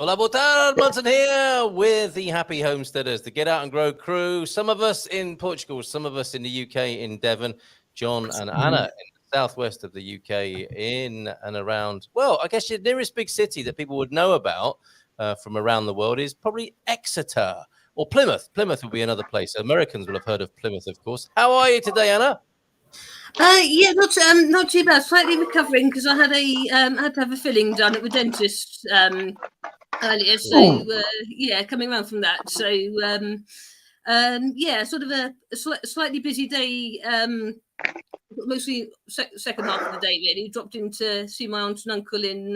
Hola, boa tarde, Martin here with the Happy Homesteaders, the Get Out and Grow crew. Some of us in Portugal, some of us in the UK, in Devon, John and Anna in the southwest of the UK, in and around, well, I guess the nearest big city that people would know about from around the world is probably Exeter or Plymouth. Plymouth would be another place. Americans will have heard of Plymouth, of course. How are you today, Anna? Yeah, not too bad. Slightly recovering because I had to have a filling done at the dentist earlier. So yeah, coming around from that. So yeah, sort of a slightly busy day. Mostly second half of the day really. Dropped in to see my aunt and uncle in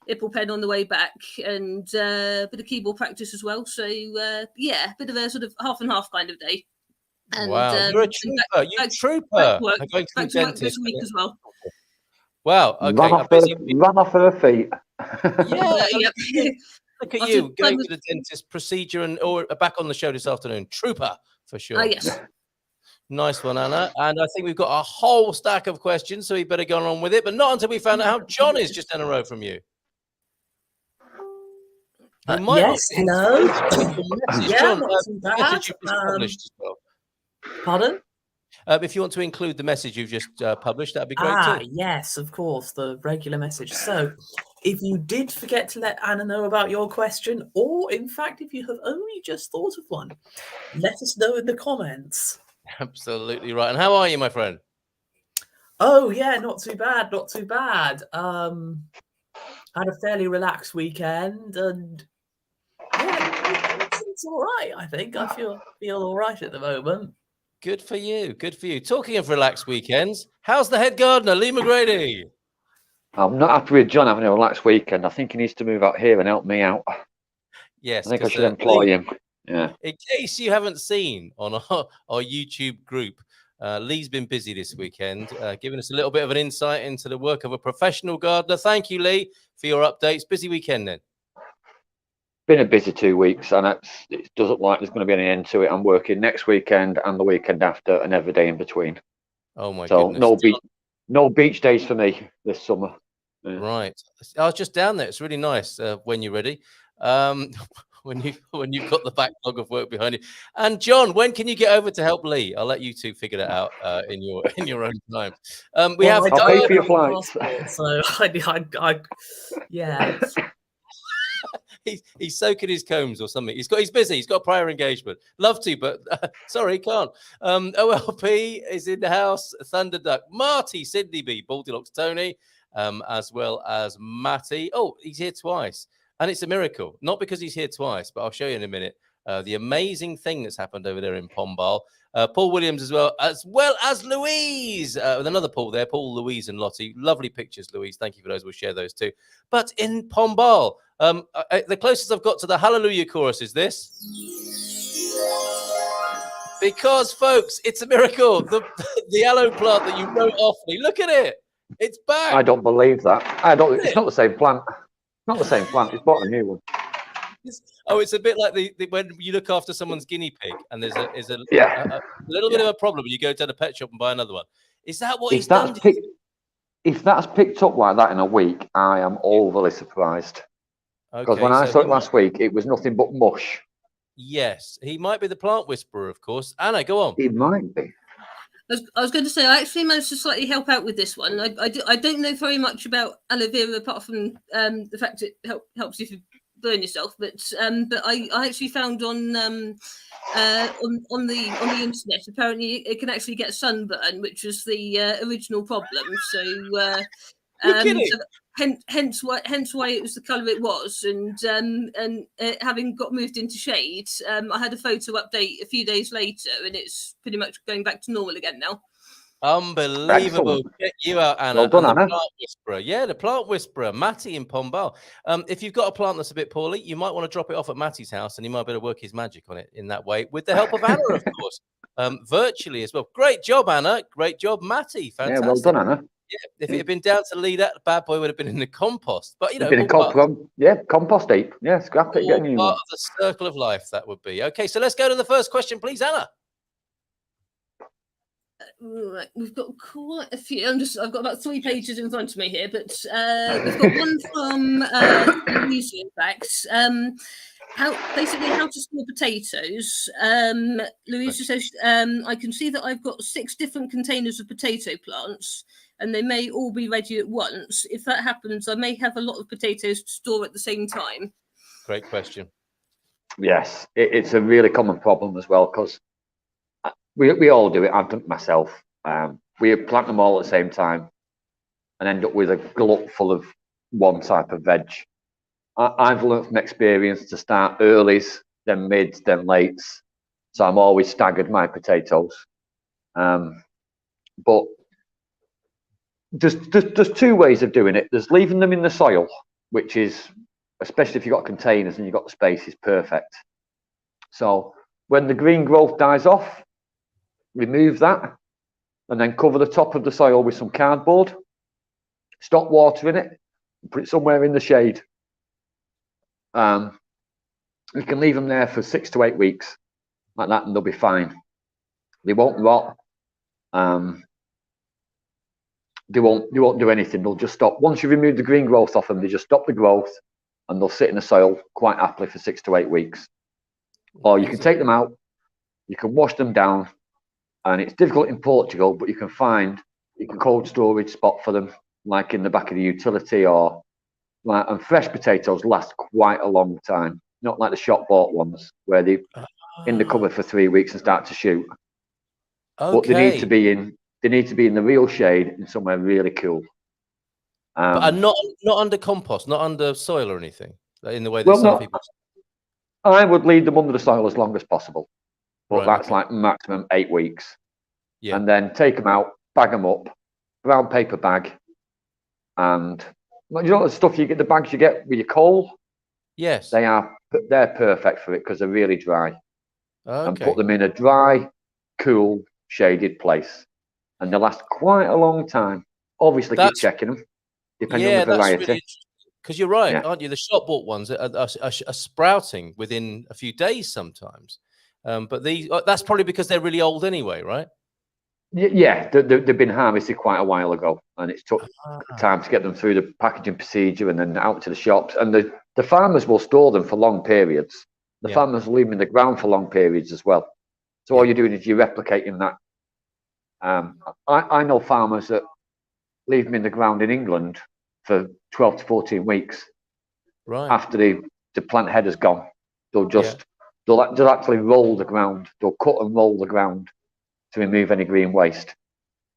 Ipplepen on the way back, and a bit of keyboard practice as well. So yeah, a bit of a sort of half and half kind of day. And, wow, you're a trooper. You're a trooper. Back to work this week as well. Wow. Okay. Run off her feet. Yeah. Look at you going to the dentist procedure or back on the show this afternoon. Trooper for sure. Yes. Nice one, Anna. And I think we've got a whole stack of questions, so we better go on with it. But not until we found out how John is just down the road from you. Yes. Hello. John, message you just published as well. Pardon? If you want to include the message you've just published, that'd be great too. Yes, of course, the regular message. So if you did forget to let Anna know about your question, or in fact, if you have only just thought of one, let us know in the comments. Absolutely right. And how are you, my friend? Oh, yeah, not too bad, not too bad. Had a fairly relaxed weekend, and yeah, it's all right, I think. I feel all right at the moment. Good for you. Good for you. Talking of relaxed weekends, how's the head gardener, Lee McGrady? I'm not happy with John having a relaxed weekend. I think he needs to move out here and help me out. Yes. I think I should employ him. Yeah. In case you haven't seen on our YouTube group, Lee's been busy this weekend, giving us a little bit of an insight into the work of a professional gardener. Thank you, Lee, for your updates. Busy weekend then. Been a busy 2 weeks, and it doesn't like there's going to be any end to it. I'm working next weekend and the weekend after, and every day in between. Oh my goodness! So no beach days for me this summer. Yeah. Right. I was just down there. It's really nice when you're ready. When you've got the backlog of work behind you. And John, when can you get over to help Lee? I'll let you two figure that out in your own time. I'll pay for your flights. So yeah. He's soaking his combs or something. He's busy. He's got prior engagement. Love to, but sorry, he can't. OLP is in the house. Thunder Duck, Marty, Sydney B, Baldilocks, Tony, as well as Matty. Oh, he's here twice, and it's a miracle. Not because he's here twice, but I'll show you in a minute. The amazing thing that's happened over there in Pombal. Paul Williams as well as Louise. With another Paul there, Paul, Louise, and Lottie. Lovely pictures, Louise. Thank you for those. We'll share those too. But in Pombal, the closest I've got to the Hallelujah chorus is this. Because, folks, it's a miracle. The aloe plant that you wrote off me. Look at it. It's back. I don't believe that. It's not the same plant. Not the same plant. It's bought a new one. It's a bit like the when you look after someone's guinea pig and there's a little bit of a problem. You go to the pet shop and buy another one. Is that what he's done? If that's picked up like that in a week, I am overly surprised. Because when I saw it last week, it was nothing but mush. Yes, he might be the plant whisperer, of course. Anna, go on. He might be. I was going to say, I actually managed to slightly help out with this one. I don't know very much about aloe vera apart from the fact it helps if you burn yourself, but I actually found on the internet apparently it can actually get sunburn, which was the original problem. So hence why it was the colour it was, and having got moved into shade, I had a photo update a few days later, and it's pretty much going back to normal again now. Unbelievable. Get you out, Anna. Well done, Anna. The plant whisperer. Yeah, the plant whisperer, Matty in Pombal. If you've got a plant that's a bit poorly, you might want to drop it off at Matty's house, and he might be able to work his magic on it in that way, with the help of Anna, of course, virtually as well. Great job, Anna. Great job, Matty. Fantastic. Yeah, well done, Anna. Yeah, if it had been down to Lee, that bad boy would have been in the compost. But compost heap. Yeah, scrap it. Get a new one. Part of the circle of life that would be. Okay, so let's go to the first question, please, Anna. Right, we've got quite a few. I've got about 3 pages in front of me here, but we've got one from Louise, in fact. How to store potatoes. Louisa says, I can see that I've got 6 different containers of potato plants, and they may all be ready at once. If that happens, I may have a lot of potatoes to store at the same time. Great question. Yes, it's a really common problem as well, because we all do it. I've done it myself. We plant them all at the same time and end up with a glut full of one type of veg. I've learned from experience to start earlies, then mids, then lates. So I'm always staggered my potatoes. But there's 2 ways of doing it. There's leaving them in the soil, which is, especially if you've got containers and you've got the space, is perfect. So when the green growth dies off, remove that and then cover the top of the soil with some cardboard. Stop watering it, put it somewhere in the shade. You can leave them there for 6 to 8 weeks like that, and they'll be fine. They won't rot. They won't do anything. They'll just stop. Once you remove the green growth off them, they just stop the growth, and they'll sit in the soil quite happily for 6 to 8 weeks. Or you can take them out, you can wash them down, and it's difficult in Portugal, but you can find cold storage spot for them, like in the back of the utility, or like. And fresh potatoes last quite a long time, not like the shop bought ones where they in the cupboard for 3 weeks and start to shoot. Okay. But they need to be in the real shade and somewhere really cool. But not under compost, not under soil or anything, in the way that some people. I would leave them under the soil as long as possible, but Right, that's okay. like maximum 8 weeks. Yeah. And then take them out, bag them up, brown paper bag, and you know the stuff you get, the bags you get with your coal. Yes. They're perfect for it because they're really dry. Okay. And put them in a dry, cool, shaded place, and they last quite a long time. Obviously, keep checking them, depending on the variety. Really, because you're right, Yeah. aren't you? The shop bought ones are sprouting within a few days sometimes. But these, that's probably because they're really old anyway, right? Yeah, they've been harvested quite a while ago, and it's took time to get them through the packaging procedure and then out to the shops. And the farmers will store them for long periods. The farmers will leave them in the ground for long periods as well. So all you're doing is you're replicating that. I know farmers that leave them in the ground in England for 12 to 14 weeks. Right. After the plant head has gone, they'll actually roll the ground. They'll cut and roll the ground to remove any green waste,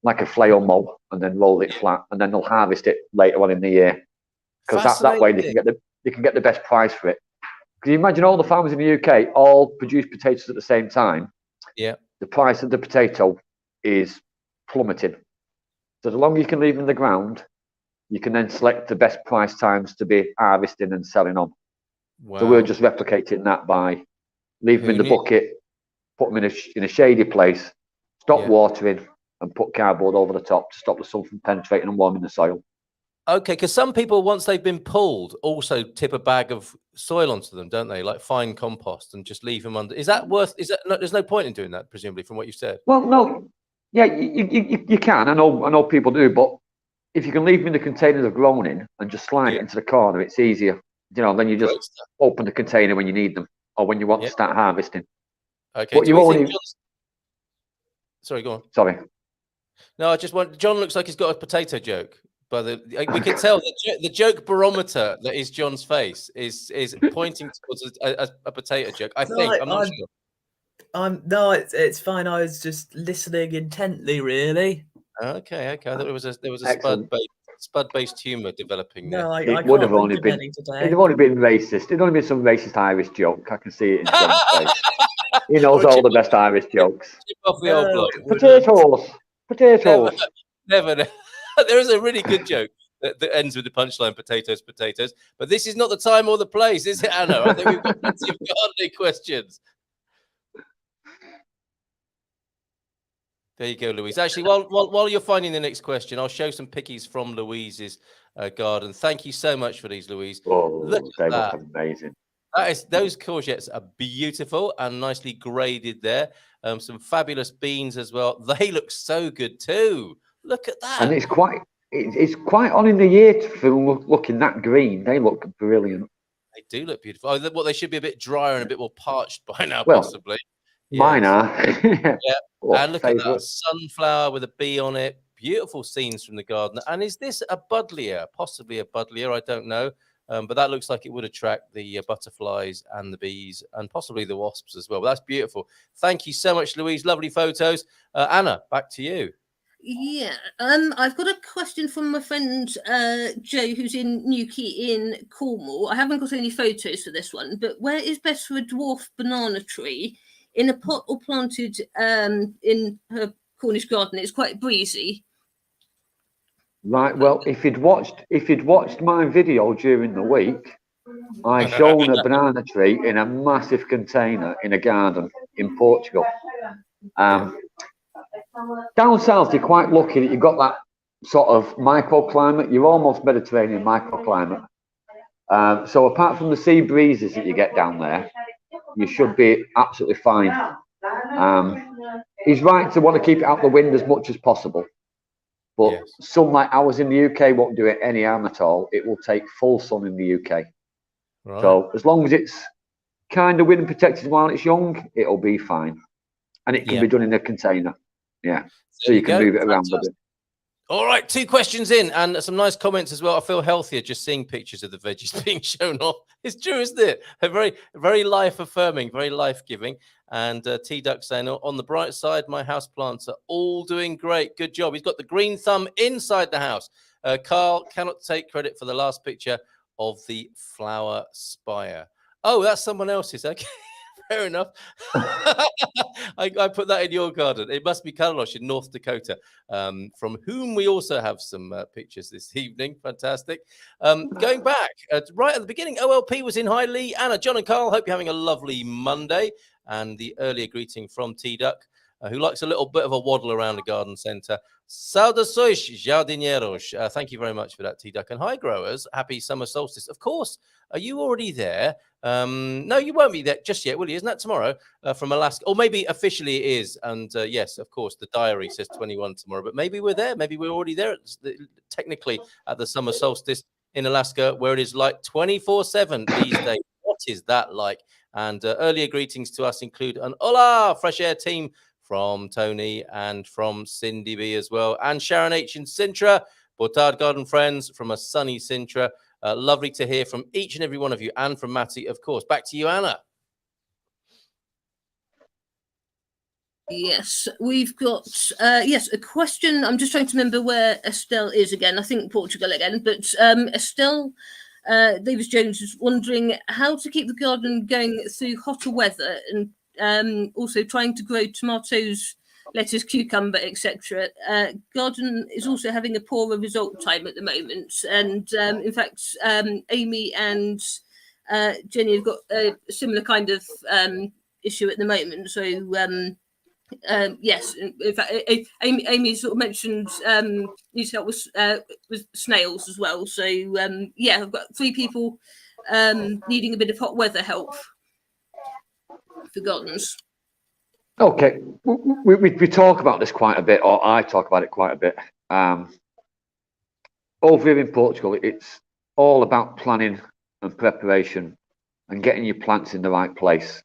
like a flail mow, and then roll it flat, and then they'll harvest it later on in the year. Because that way they can get the best price for it. Can you imagine all the farmers in the UK all produce potatoes at the same time? Yeah. The price of the potato is plummeting. So the longer you can leave them in the ground, you can then select the best price times to be harvesting and selling on. Wow. So we're just replicating that by leave them in the bucket, put them in a shady place, stop watering, and put cardboard over the top to stop the sun from penetrating and warming the soil. Okay, because some people, once they've been pulled, also tip a bag of soil onto them, don't they? Like fine compost, and just leave them under. Is that worth? There's no point in doing that, presumably, from what you said. Well, no, yeah, you can. I know people do, but if you can leave them in the container they've grown in and just slide it into the corner, it's easier. You know, then you just open the container when you need them or when you want to start harvesting. Okay. But sorry, go on. Sorry. No, I just want. John looks like he's got a potato joke. But we can tell the joke barometer that is John's face is pointing towards a potato joke. I think I'm not sure. No, it's fine. I was just listening intently, really. Okay. I thought there was a spud-based humour developing there. No, I It would have only been. It'd have only been racist. It'd only been some racist Irish joke. I can see it in John's face. He knows all the best Irish jokes. Off the old block. Potatoes. Never. There is a really good joke that ends with the punchline, potatoes. But this is not the time or the place, is it, Anna? I think we've got plenty of gardening questions. There you go, Louise. Actually, while you're finding the next question, I'll show some pickies from Louise's garden. Thank you so much for these, Louise. Oh, they look amazing. Those courgettes are beautiful and nicely graded there. Some fabulous beans as well. They look so good too. Look at that. And it's quite on in the year for looking that green. They look brilliant. They do look beautiful. Oh, well, they should be a bit drier and a bit more parched by now, Well, possibly. Mine Yes. are. Yeah. Look, And look at that sunflower with a bee on it. Beautiful scenes from the garden. And is this a buddleia? Possibly a buddleia. I don't know. But that looks like it would attract the butterflies and the bees and possibly the wasps as well. But that's beautiful. Thank you so much, Louise. Lovely photos. Anna, back to you. Yeah, I've got a question from my friend Joe, who's in Newquay in Cornwall. I haven't got any photos for this one, but where is best for a dwarf banana tree? In a pot or planted in her Cornish garden? It's quite breezy. Right. Well, if you'd watched my video during the week, I shown a banana tree in a massive container in a garden in Portugal. Down south, you're quite lucky that you've got that sort of microclimate. You're almost Mediterranean microclimate. So apart from the sea breezes that you get down there, you should be absolutely fine. He's right to want to keep it out the wind as much as possible. But Yes. sunlight hours in the UK won't do it any harm at all. It will take full sun in the UK. Right. So as long as it's kind of wind protected while it's young, it'll be fine. And it can be done in a container. Yeah. So you can move it around a bit. All right, 2 questions in and some nice comments as well. I feel healthier just seeing pictures of the veggies being shown off. It's true, isn't it? Very, very life affirming, very life giving. And T Duck saying, on the bright side, my house plants are all doing great. Good job. He's got the green thumb inside the house. Carl cannot take credit for the last picture of the flower spire. Oh, that's someone else's. Okay. Fair enough. I put that in your garden. It must be Kalosh in North Dakota, from whom we also have some pictures this evening. Fantastic. Going back, right at the beginning, OLP was in. Hi, Lee, Anna, John and Carl. Hope you're having a lovely Monday. And the earlier greeting from T-Duck, who likes a little bit of a waddle around the garden centre. Saudações, jardineros. Thank you very much for that, T-Duck. And hi, growers. Happy summer solstice. Of course. Are you already there? No, you won't be there just yet, will you? Isn't that tomorrow from Alaska? Or maybe officially it is. And yes, of course, the diary says 21 tomorrow. But maybe we're there. Maybe we're already there technically at the summer solstice in Alaska, where it is like 24/7 these days. What is that like? And earlier greetings to us include an hola fresh air team from Tony and from Cindy B as well, and Sharon H in Sintra. Board Garden friends from a sunny Sintra. Lovely to hear from each and every one of you, and from Matty, of course. Back to you, Anna. Yes, we've got a question. I'm just trying to remember where Estelle is again. I think Portugal again, but Estelle Davis Jones is wondering how to keep the garden going through hotter weather, and also trying to grow tomatoes, lettuce, cucumber, etc. Garden is also having a poorer result time at the moment, and in fact, Amy and Jenny have got a similar kind of issue at the moment. So yes, in fact, Amy sort of mentioned needs help with snails as well. So yeah, I've got 3 people needing a bit of hot weather help for gardens. Okay, we talk about this quite a bit, or I talk about it quite a bit. Over here in Portugal, it's all about planning and preparation and getting your plants in the right place.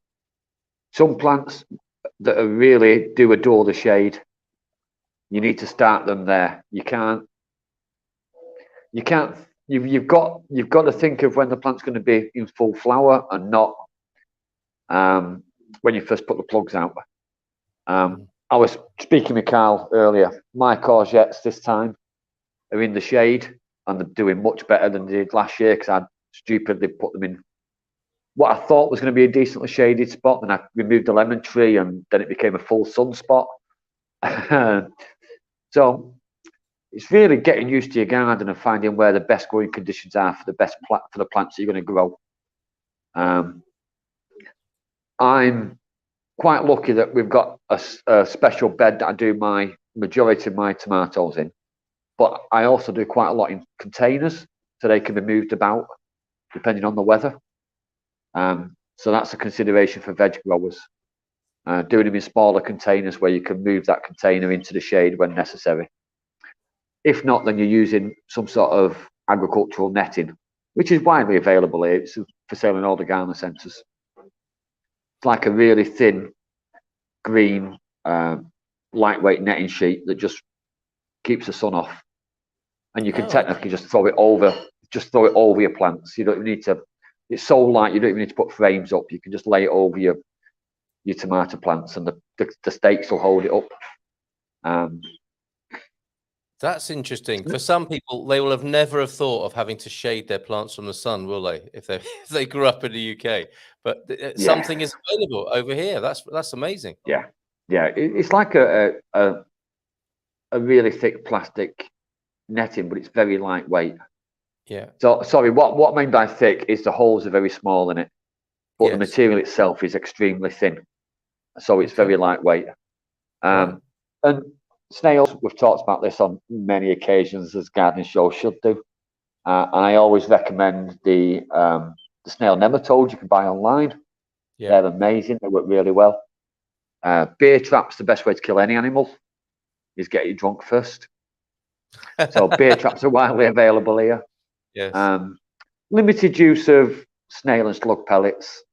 Some plants that are really do adore the shade, you need to start them there. You've got to think of when the plant's going to be in full flower and not when you first put the plugs out. I was speaking with Carl earlier. My courgettes this time are in the shade, and they're doing much better than they did last year because I stupidly put them in what I thought was going to be a decently shaded spot. Then I removed the lemon tree, and then it became a full sun spot. So it's really getting used to your garden and finding where the best growing conditions are for the best for the plants that you're going to grow. I'm quite lucky that we've got a special bed that I do my majority of my tomatoes in, but I also do quite a lot in containers so they can be moved about depending on the weather. So that's a consideration for veg growers. Doing them in smaller containers where you can move that container into the shade when necessary. If not, then you're using some sort of agricultural netting, which is widely available here. It's for sale in all the garden centres. It's like a really thin, green, lightweight netting sheet that just keeps the sun off. And you can technically just throw it over your plants. You don't even need to. It's so light you don't even need to put frames up. You can just lay it over your tomato plants, and the stakes will hold it up. That's interesting. For some people, they will have never have thought of having to shade their plants from the sun, will they? If they grew up in the UK, but something is available over here. That's amazing. Yeah. It's like a really thick plastic netting, but it's very lightweight. Yeah. So sorry, what I mean by thick is the holes are very small in it, but the material itself is extremely thin, so it's very lightweight. And snails, we've talked about this on many occasions, as gardening shows should do. And I always recommend the snail nematodes you can buy online. Yeah. They're amazing. They work really well. Beer traps, the best way to kill any animal is get you drunk first. So beer traps are widely available here. Yes. Limited use of snail and slug pellets,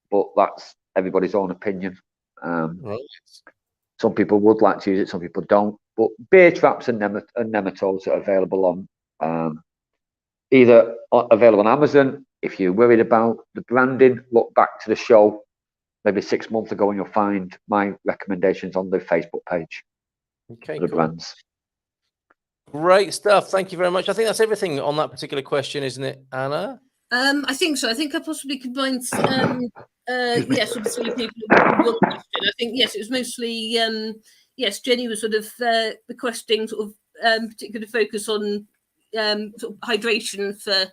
but that's everybody's own opinion. Right. Some people would like to use it, some people don't. But beer traps and nematodes are available on either available on Amazon. If you're worried about the branding, look back to the show maybe 6 months ago, and you'll find my recommendations on the Facebook page. Okay, for the brands. Great stuff. Thank you very much. I think that's everything on that particular question, isn't it, Anna? I think so. I think I possibly combined yes with the three people in your question. I think yes, it was mostly yes, Jenny was sort of requesting sort of particular focus on sort of hydration for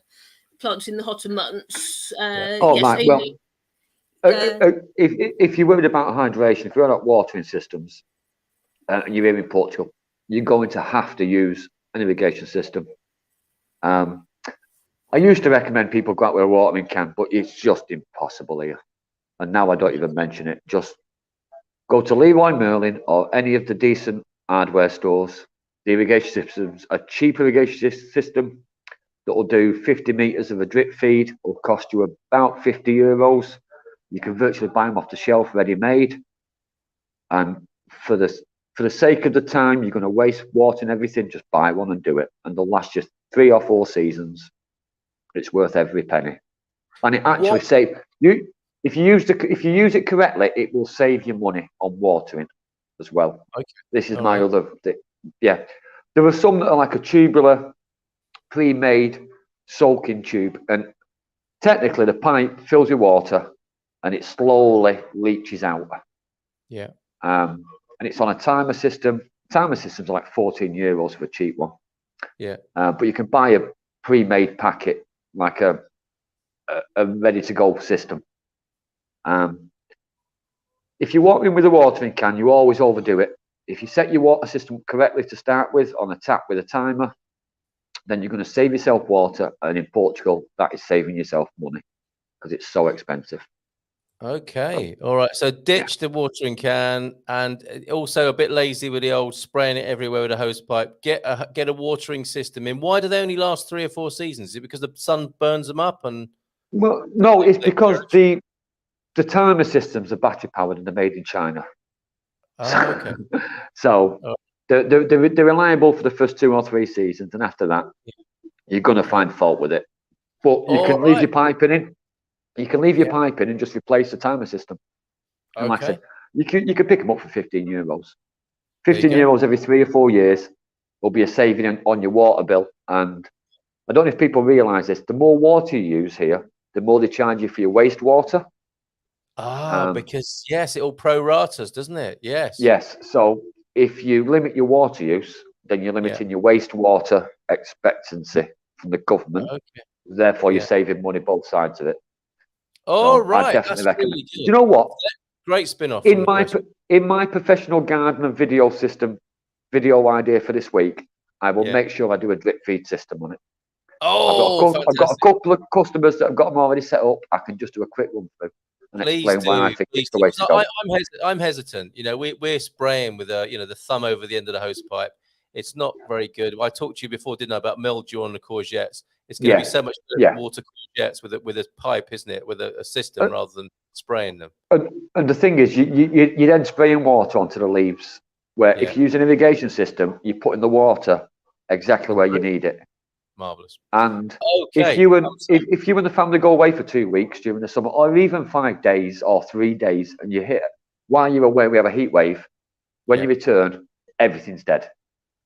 plants in the hotter months. Right. Amy, well, if you're worried about hydration, if you're not watering systems and you're here in Portugal, you're going to have to use an irrigation system. I used to recommend people go out with a watering can, but it's just impossible here. And now I don't even mention it. Just go to Leroy Merlin or any of the decent hardware stores. The irrigation systems, a cheap irrigation system that will do 50 meters of a drip feed will cost you about €50. You can virtually buy them off the shelf ready-made. And for the sake of the time you're going to waste watering everything, just buy one and do it. And they'll last you 3 or 4 seasons. It's worth every penny. And it actually saves you. If you use it correctly, it will save you money on watering as well. Okay. This is my other thing. Yeah. There are some that are like a tubular, pre-made soaking tube, and technically the pipe fills with water and it slowly leaches out. Yeah. And it's on a timer system. Timer systems are like €14 for a cheap one. Yeah. But you can buy a pre-made packet, like a ready-to-go system. If you're watering with a watering can, you always overdo it. If you set your water system correctly to start with on a tap with a timer, then you're going to save yourself water. And in Portugal, that is saving yourself money because it's so expensive. Okay. All right. So ditch the watering can, and also a bit lazy with the old spraying it everywhere with a hose pipe. Get a watering system in. Why do they only last 3 or 4 seasons? Is it because the sun burns them up? And well, no, it's because the timer systems are battery powered and they're made in China. Oh, okay. So they're reliable for the first 2 or 3 seasons, and after that, you're going to find fault with it. But you can leave your piping in. You can leave your pipe in and just replace the timer system. And like I said, you can pick them up for €15. €15 every 3 or 4 years will be a saving on your water bill. And I don't know if people realise this. The more water you use here, the more they charge you for your wastewater. Because it all proratas, doesn't it? Yes. Yes. So if you limit your water use, then you're limiting your wastewater expectancy from the government. Okay. Therefore, you're saving money both sides of it. Oh, right. I definitely recommend. Really do you know what? Great spin-off. In my professional garden and video idea for this week, I will make sure I do a drip feed system on it. Oh, I've got a couple of customers that have got them already set up. I can just do a quick run through and explain why I think it's the way to go. I'm hesitant. You know, we're spraying with the thumb over the end of the hose pipe. It's not very good. I talked to you before, didn't I, about mildew on the courgettes? It's going to be so much better to water courgettes with a pipe, isn't it? With a system rather than spraying them. And the thing is, you then spraying water onto the leaves. Where if you use an irrigation system, you put in the water exactly where you need it. Marvelous. And if you and the family go away for 2 weeks during the summer, or even 5 days or 3 days, and you hit while you're away, we have a heat wave. When you return, everything's dead.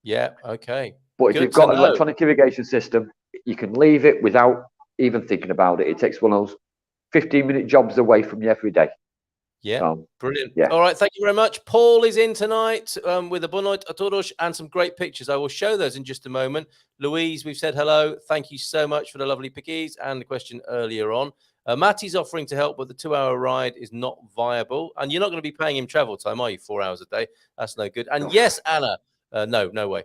Yeah. Okay. But if you've got an electronic irrigation system, you can leave it without even thinking about it. It takes one of those 15-minute jobs away from you every day. Yeah, brilliant. Yeah. All right, thank you very much. Paul is in tonight with a boa noite a todos and some great pictures. I will show those in just a moment. Louise, we've said hello. Thank you so much for the lovely pickies and the question earlier on. Matty's offering to help, but the 2-hour ride is not viable. And you're not going to be paying him travel time, are you? 4 hours a day. That's no good. And yes, Anna. No way.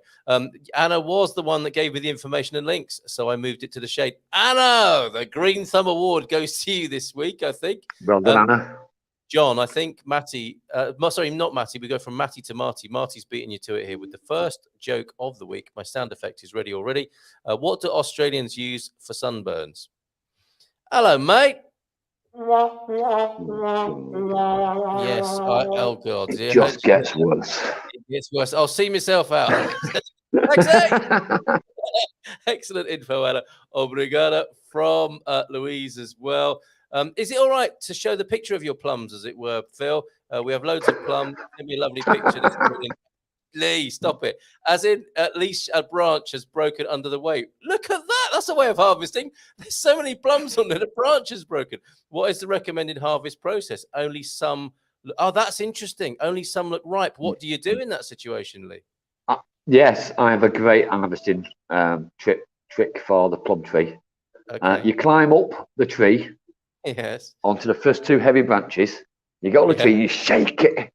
Anna was the one that gave me the information and links, so I moved it to the shade. Anna, the Green Thumb Award goes to you this week, I think. Well done, Anna. John, I think Matty, sorry, not Matty. We go from Matty to Marty. Marty's beating you to it here with the first joke of the week. My sound effect is ready already. What do Australians use for sunburns? Hello, mate. Yes. Oh, God. It just gets worse. It gets worse. I'll see myself out. Excellent info, Anna. Obrigada from Louise as well. Is it all right to show the picture of your plums, as it were, Phil? We have loads of plums. Give me a lovely picture. Lee, stop it. As in, at least a branch has broken under the weight. Look at that. That's a way of harvesting. There's so many plums on there. The branch is broken. What is the recommended harvest process? Only some. Oh, that's interesting. Only some look ripe. What do you do in that situation, Lee? Yes, I have a great harvesting trick for the plum tree. Okay. You climb up the tree. Yes. Onto the first 2 heavy branches. You get on the tree, you shake it,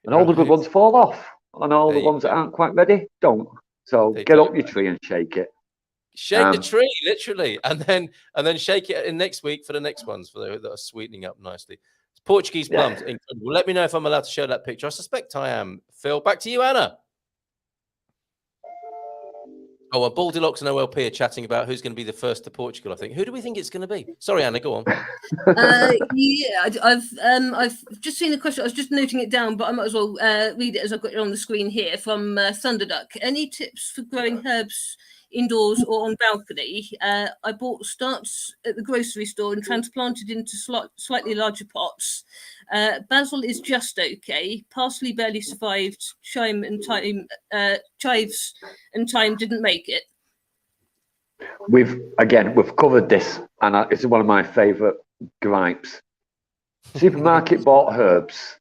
and all the good ones fall off. And all the ones that aren't quite ready don't. So get up your tree and shake it. Shake the tree, literally, and then shake it in next week for the next ones that are sweetening up nicely. It's Portuguese plums, incredible. Let me know if I'm allowed to show that picture. I suspect I am. Phil, back to you, Anna. Oh, well, Baldilocks and OLP are chatting about who's going to be the first to Portugal, I think. Who do we think it's going to be? Sorry, Anna, go on. I've just seen the question. I was just noting it down, but I might as well read it as I've got it on the screen here from Thunderduck. Any tips for growing herbs indoors or on balcony? I bought starts at the grocery store and transplanted into slightly larger pots. Basil is just okay. Parsley barely survived. Chives and thyme didn't make it. We've covered this, and it's one of my favourite gripes. Supermarket bought herbs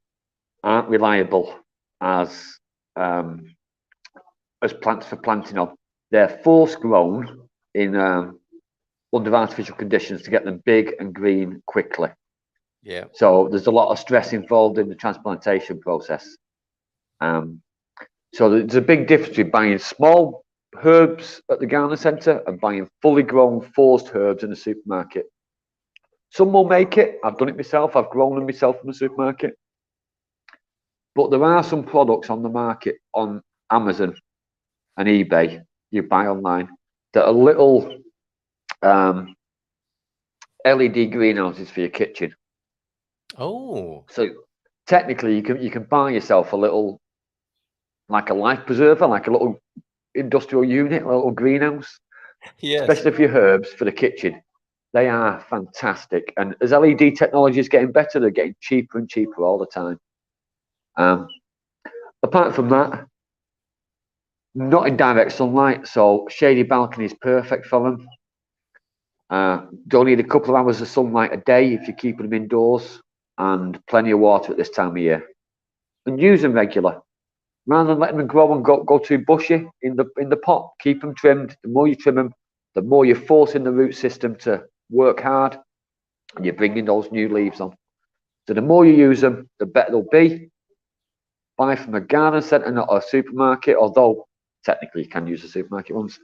aren't reliable as plants for planting on. They're force grown in under artificial conditions to get them big and green quickly. Yeah. So there's a lot of stress involved in the transplantation process. So there's a big difference between buying small herbs at the garden centre and buying fully grown forced herbs in the supermarket. Some will make it. I've done it myself. I've grown them myself in the supermarket. But there are some products on the market on Amazon and eBay you buy online that are little LED greenhouses for your kitchen. Oh. So technically you can buy yourself a little, like a life preserver, like a little industrial unit, a little greenhouse. Yes. Especially for your herbs for the kitchen. They are fantastic. And as LED technology is getting better, they're getting cheaper and cheaper all the time. Apart from that, not in direct sunlight, so shady balcony is perfect for them. Don't need a couple of hours of sunlight a day if you're keeping them indoors, and plenty of water at this time of year. And use them regular, rather than letting them grow and go too bushy in the pot. Keep them trimmed. The more you trim them, the more you're forcing the root system to work hard, and you're bringing those new leaves on. So the more you use them, the better they'll be. Buy from a garden centre, not a supermarket, although technically you can use the supermarket ones.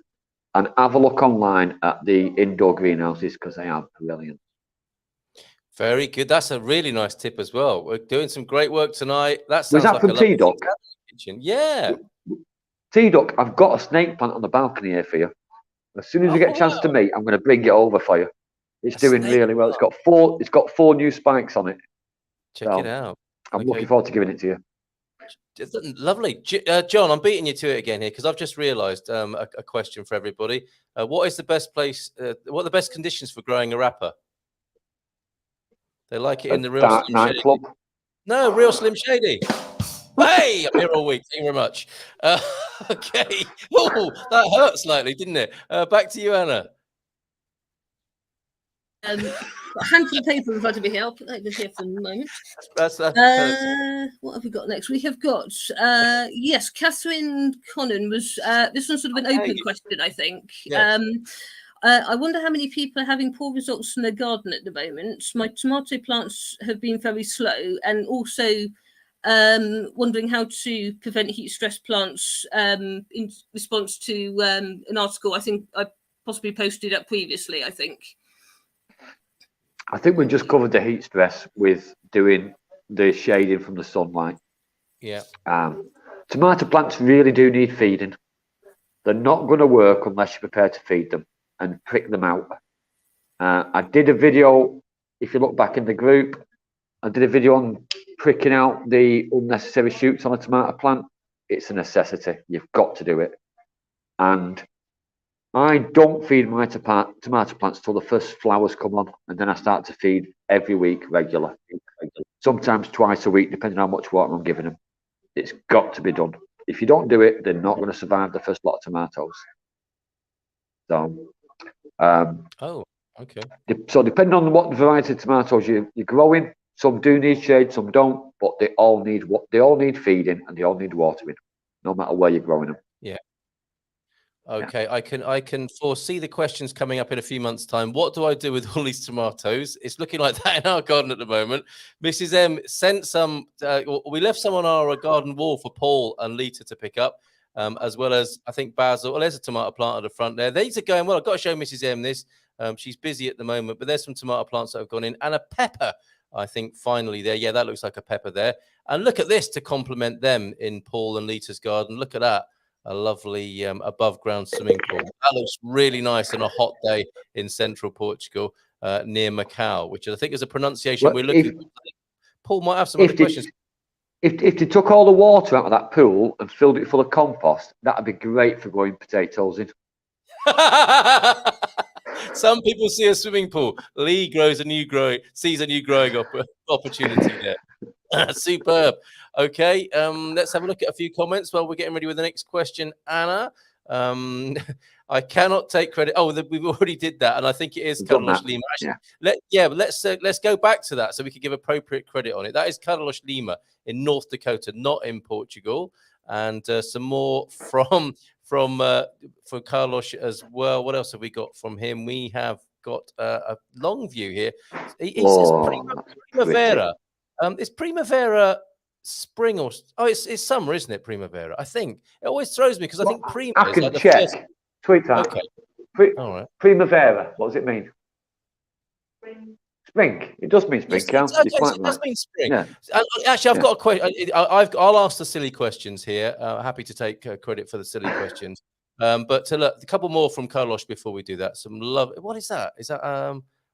And have a look online at the indoor greenhouses because they are brilliant. Very good. That's a really nice tip as well. We're doing some great work tonight. That Was sounds that like from a lovely T-Duck? kitchen. Yeah. T-Duck, I've got a snake plant on the balcony here for you. As soon as we get a chance to meet, I'm going to bring it over for you. It's doing really well. It's got four new spikes on it. Check it out. I'm looking forward to giving it to you. Lovely. John, I'm beating you to it again here because I've just realised a question for everybody. What is the best place, what are the best conditions for growing a wrapper? They like it in the real dark Slim Shady. nightclub. No, real Slim Shady. Hey, I'm here all week. Thank you very much. Okay. Oh, that hurt slightly, didn't it? Back to you, Anna. Got a handful of paper in front of me here. I'll put that just here for a moment. That's What have we got next? We have got yes, Catherine Connon was this one's sort of an open question, I think. Yes. I wonder how many people are having poor results in their garden at the moment. My tomato plants have been very slow, and also wondering how to prevent heat stress plants in response to an article I think I possibly posted up previously, I think. I think we just covered the heat stress with doing the shading from the sunlight. Yeah. Tomato plants really do need feeding. They're not going to work unless you're prepared to feed them and prick them out. I did a video, if you look back in the group, I did a video on pricking out the unnecessary shoots on a tomato plant. It's a necessity. You've got to do it. And I don't feed my tomato plants till the first flowers come on, and then I start to feed every week regular. Sometimes twice a week, depending on how much water I'm giving them. It's got to be done. If you don't do it, they're not going to survive the first lot of tomatoes. So, okay. So depending on what variety of tomatoes you're growing, some do need shade, some don't, but they all need feeding and they all need watering, no matter where you're growing them. Yeah. Okay, yeah. I can foresee the questions coming up in a few months' time. What do I do with all these tomatoes? It's looking like that in our garden at the moment. Mrs. M sent some. We left some on our garden wall for Paul and Lita to pick up, as well as I think basil. Well, there's a tomato plant at the front there. These are going well. I've got to show Mrs. M this. She's busy at the moment, but there's some tomato plants that have gone in and a pepper. I think finally there. Yeah, that looks like a pepper there. And look at this to complement them in Paul and Lita's garden. Look at that. A lovely above ground swimming pool. That looks really nice on a hot day in central Portugal near Macau, which I think is a pronunciation we're looking for. Paul might have some other questions. If they took all the water out of that pool and filled it full of compost, that'd be great for growing potatoes in. Some people see a swimming pool. Lee sees a new growing opportunity there. Superb. Okay, let's have a look at a few comments while we're getting ready with the next question. Anna, I cannot take credit. Oh, we've already did that, and I think it is Carlos Lima. Let's go back to that so we can give appropriate credit on it. That is Carlos Lima in North Dakota, not in Portugal. And some more from Carlos as well. What else have we got from him? We have got a long view here. He says Primavera. Is Primavera spring or it's summer, isn't it? Primavera. I think it always throws me because I think Primavera. I can check. Tweet that. Okay. All right. Primavera. What does it mean? Spring. It does mean spring. Yes, it does mean spring. Yeah. Actually, I've got a question. I'll ask the silly questions here. Happy to take credit for the silly questions. But look, a couple more from Carlos before we do that. Some love. What is that? Is that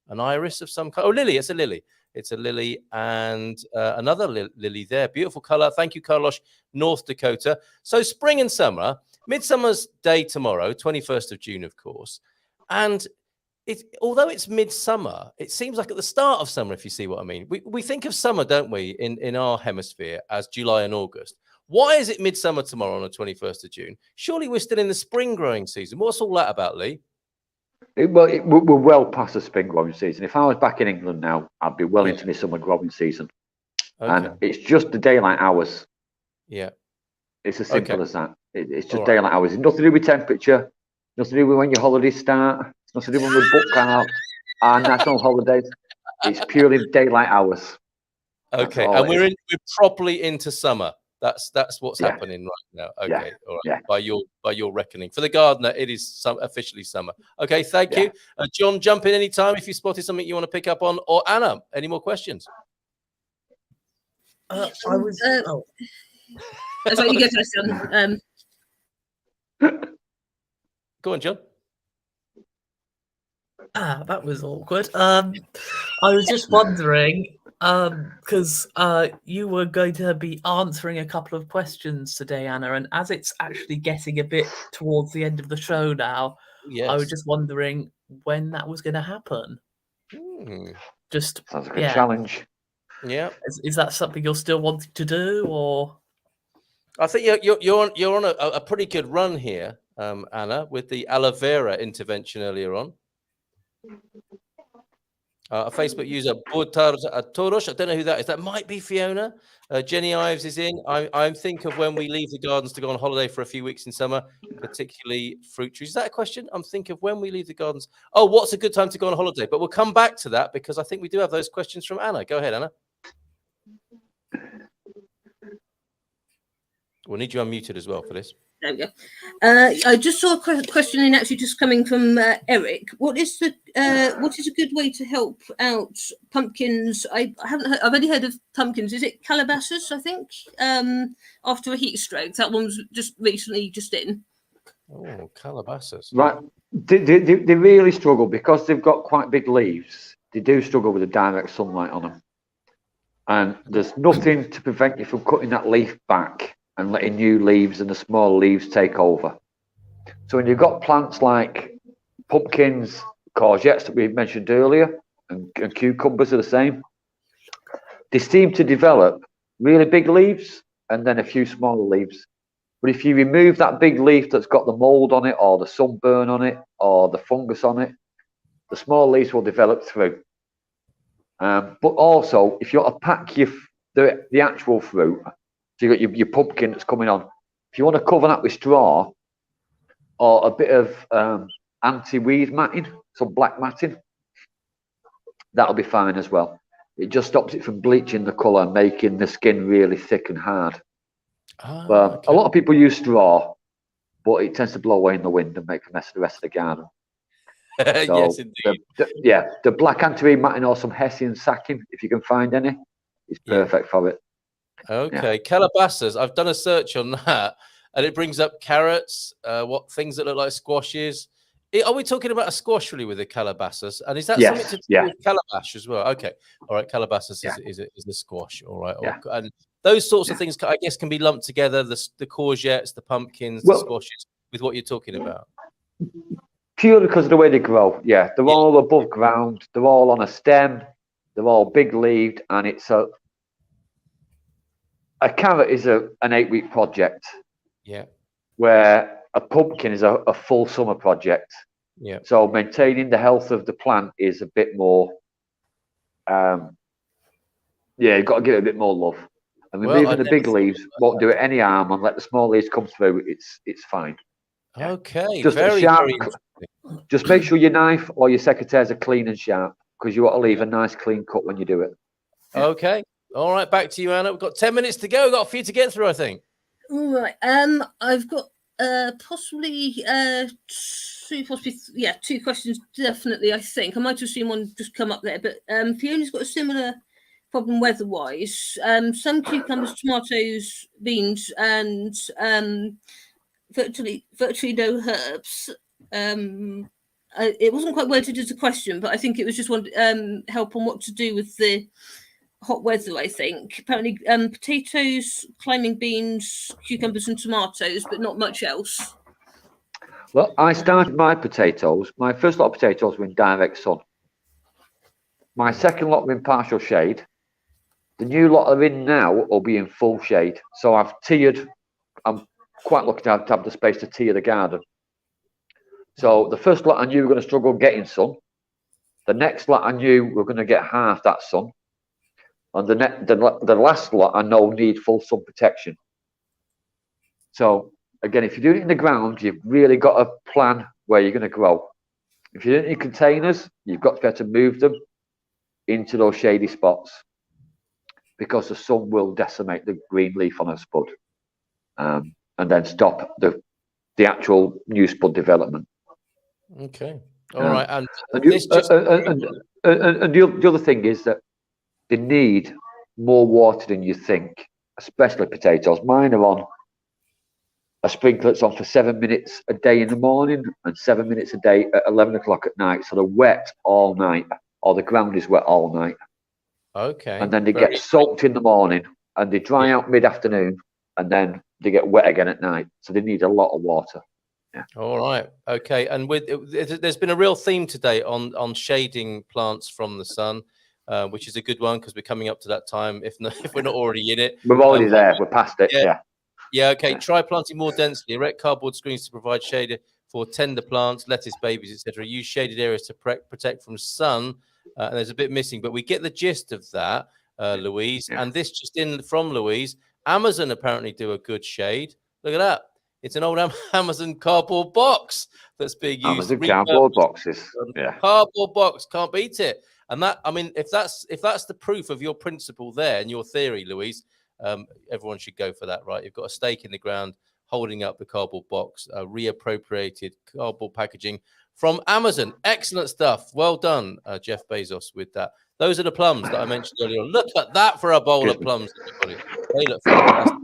an iris of some kind? Oh, lily. It's a lily. It's a lily and another lily there. Beautiful color. Thank you, Carlos. North Dakota. So spring and summer. Midsummer's Day tomorrow, 21st of June, of course. And although it's midsummer, it seems like at the start of summer, if you see what I mean. We think of summer, don't we, in our hemisphere as July and August. Why is it midsummer tomorrow on the 21st of June? Surely we're still in the spring growing season. What's all that about, Lee? We're well past the spring growing season. If I was back in England now, I'd be well into my summer growing season. Okay. And it's just the daylight hours. Yeah. It's as simple as that. It's just daylight hours. It's nothing to do with temperature. Nothing to do with when your holidays start. It's nothing to do with when we book our national holidays. It's purely daylight hours. Okay. And we're properly into summer That's what's happening right now. Okay, all right. Yeah. By your reckoning, for the gardener, it is officially summer. Okay, thank you, John. Jump in anytime if you spotted something you want to pick up on, or Anna. Any more questions? I was. That's what you get first, John. Go on, John. That was awkward. I was just wondering, because you were going to be answering a couple of questions today, Anna, and as it's actually getting a bit towards the end of the show now, I was just wondering when that was going to happen. Just sounds like a challenge. Yeah, is that something you're still wanting to do, or? I think you're on a pretty good run here, Anna, with the aloe vera intervention earlier on. A Facebook user, Toros, I don't know who that is. That might be Fiona. Jenny Ives is in. I think of when we leave the gardens to go on holiday for a few weeks in summer, particularly fruit trees. Is that a question? I'm thinking of when we leave the gardens. Oh, what's a good time to go on holiday? But we'll come back to that because I think we do have those questions from Anna. Go ahead, Anna. We'll need you unmuted as well for this. There we go. I just saw a question in actually just coming from Eric. What is a good way to help out pumpkins? I've only heard of pumpkins. Is it calabasas? I think after a heat stroke, that one was just recently just in. Oh, calabasas. Right. They really struggle because they've got quite big leaves. They do struggle with the direct sunlight on them, and there's nothing to prevent you from cutting that leaf back and letting new leaves and the small leaves take over. So when you've got plants like pumpkins, courgettes that we mentioned earlier, and cucumbers are the same, they seem to develop really big leaves and then a few smaller leaves. But if you remove that big leaf that's got the mold on it or the sunburn on it or the fungus on it, the small leaves will develop through. But also, if you want to pack the actual fruit, so you've got your pumpkin that's coming on. If you want to cover that with straw or a bit of anti-weed matting, some black matting, that'll be fine as well. It just stops it from bleaching the colour and making the skin really thick and hard. A lot of people use straw, but it tends to blow away in the wind and make a mess of the rest of the garden. So yes, indeed. The black anti-weed matting or some hessian sacking, if you can find any, is perfect for it. Okay, calabasas. I've done a search on that, and it brings up carrots, things that look like squashes. Are we talking about a squash really with the calabasas? And is that something to do with calabash as well? Okay, all right. Calabasas is a squash. All right, and those sorts of things, I guess, can be lumped together. The courgettes, the pumpkins, the squashes, with what you're talking about. Purely because of the way they grow. Yeah, they're all above ground. They're all on a stem. They're all big leaved, and it's a carrot is an 8-week project. Yeah. Where a pumpkin is a full summer project. Yeah. So maintaining the health of the plant is a bit more. You've got to give it a bit more love. And removing the big leaves won't do it any harm, and let the small leaves come through. It's fine. Okay. Just very just make sure your knife or your secateurs are clean and sharp, because you want to leave a nice clean cut when you do it. Yeah. Okay. All right, back to you, Anna. We've got 10 minutes to go. We've got a few to get through, I think. All right. I've got possibly two questions, definitely, I think. I might have seen one just come up there, but Fiona's got a similar problem weather-wise. Some cucumbers, tomatoes, beans, and virtually no herbs. It wasn't quite worded as a question, but I think it was just one help on what to do with the hot weather, I think. Apparently potatoes, climbing beans, cucumbers and tomatoes, but not much else. Well, I started my first lot of potatoes were in direct sun. My second lot were in partial shade. The new lot are in now will be in full shade. So I've tiered. I'm quite lucky to have the space to tier the garden. So the first lot I knew we were going to struggle getting sun. The next lot I knew we were going to get half that sun. And the last lot I know need full sun protection. So again, if you're doing it in the ground, you've really got to plan where you're going to grow. If you're doing it in containers, you've got to be able to move them into those shady spots. because the sun will decimate the green leaf on a spud, and then stop the actual new spud development. Okay. All right. And the other thing is that they need more water than you think, especially potatoes. Mine are on a sprinkler that's on for 7 minutes a day in the morning and 7 minutes a day at 11 o'clock at night. So they're wet all night, or the ground is wet all night. Okay. And then they get soaked in the morning and they dry out mid-afternoon and then they get wet again at night. So they need a lot of water. Yeah. All right. Okay. And there's been a real theme today on shading plants from the sun, which is a good one because we're coming up to that time. If we're not already in it, we're already there. We're past it. Yeah. Yeah. Okay. Yeah. Try planting more densely. Erect cardboard screens to provide shade for tender plants, lettuce babies, etc. Use shaded areas to protect from sun. And there's a bit missing, but we get the gist of that, Louise. Yeah. And this just in from Louise. Amazon apparently do a good shade. Look at that. It's an old Amazon cardboard box that's being used. Amazon cardboard boxes. Yeah. Cardboard box, can't beat it. And that, I mean, if that's the proof of your principle there and your theory, Louise, everyone should go for that, right? You've got a stake in the ground holding up the cardboard box, reappropriated cardboard packaging from Amazon. Excellent stuff. Well done, Jeff Bezos, with that. Those are the plums that I mentioned earlier. Look at that for a bowl of plums, everybody. They look fantastic.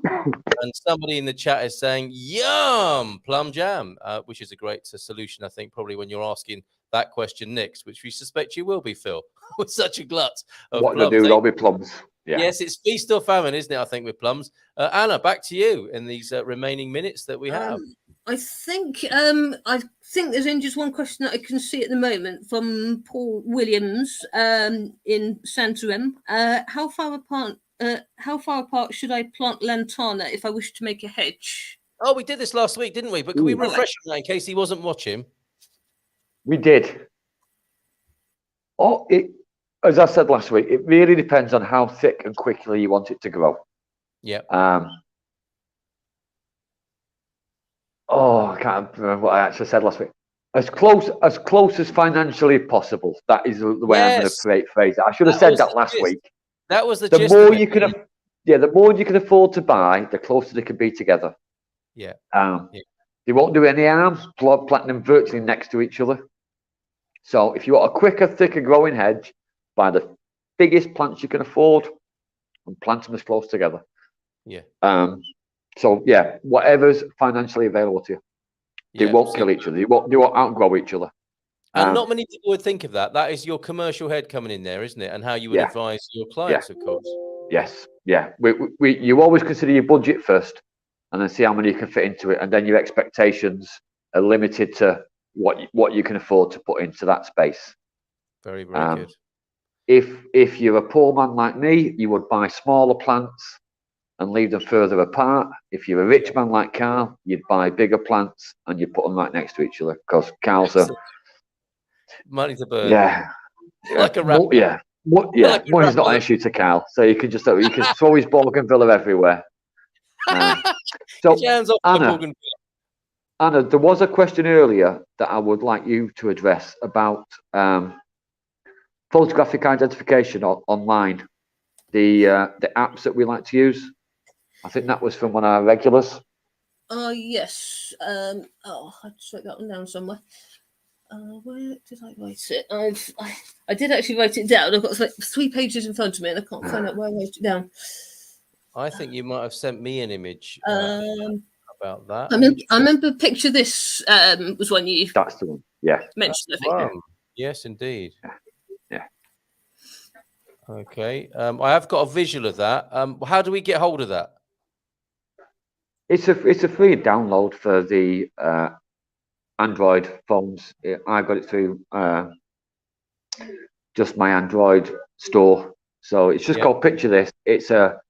And somebody in the chat is saying, yum, plum jam, which is a great solution, I think, probably when you're asking that question next, which we suspect you will be, Phil, with such a glut of what plums. What to do, there'll be plums. Yeah. Yes, it's feast or famine, isn't it, I think, with plums. Anna, back to you in these remaining minutes that we have. I think there's only just one question that I can see at the moment from Paul Williams in Santarem. How far apart should I plant Lantana if I wish to make a hedge? Oh, we did this last week, didn't we? But can we refresh him in case he wasn't watching? We did. As I said last week, it really depends on how thick and quickly you want it to grow. Yeah. I can't remember what I actually said last week. As close as financially possible. That is the way I'm going to phrase it. I should have said that last week. That was the gist. The more you can afford to buy, the closer they can be together. Yeah. They won't do any harm planting them virtually next to each other. So if you want a quicker, thicker growing hedge, buy the biggest plants you can afford and plant them as close together. Yeah. So yeah, whatever's financially available to you. They won't kill each other. They won't outgrow each other. And not many people would think of that. That is your commercial head coming in there, isn't it? And how you would advise your clients, of course. Yes. Yeah. You always consider your budget first, and then see how many you can fit into it, and then your expectations are limited to what you can afford to put into that space. Very, very good. If you're a poor man like me, you would buy smaller plants and leave them further apart. If you're a rich man like Carl, you'd buy bigger plants and you put them right next to each other because Carl's a money's a bird. Yeah, like a rabbit. Money's not an issue to Carl, so you can throw his bougainvillea everywhere. So Anna, there was a question earlier that I would like you to address about photographic identification online, the apps that we like to use. I think that was from one of our regulars. Yes. I just wrote that one down somewhere. Where did I write it? I did actually write it down. I've got like 3 pages in front of me and I can't find out where I wrote it down. I think you might have sent me an image about that. I remember Picture This was one you. That's the one. Yeah. Mentioned. Yes, indeed. Yeah. Okay. I have got a visual of that. How do we get hold of that? It's a free download for the Android phones. I got it through just my Android store. So it's just called Picture This. It's a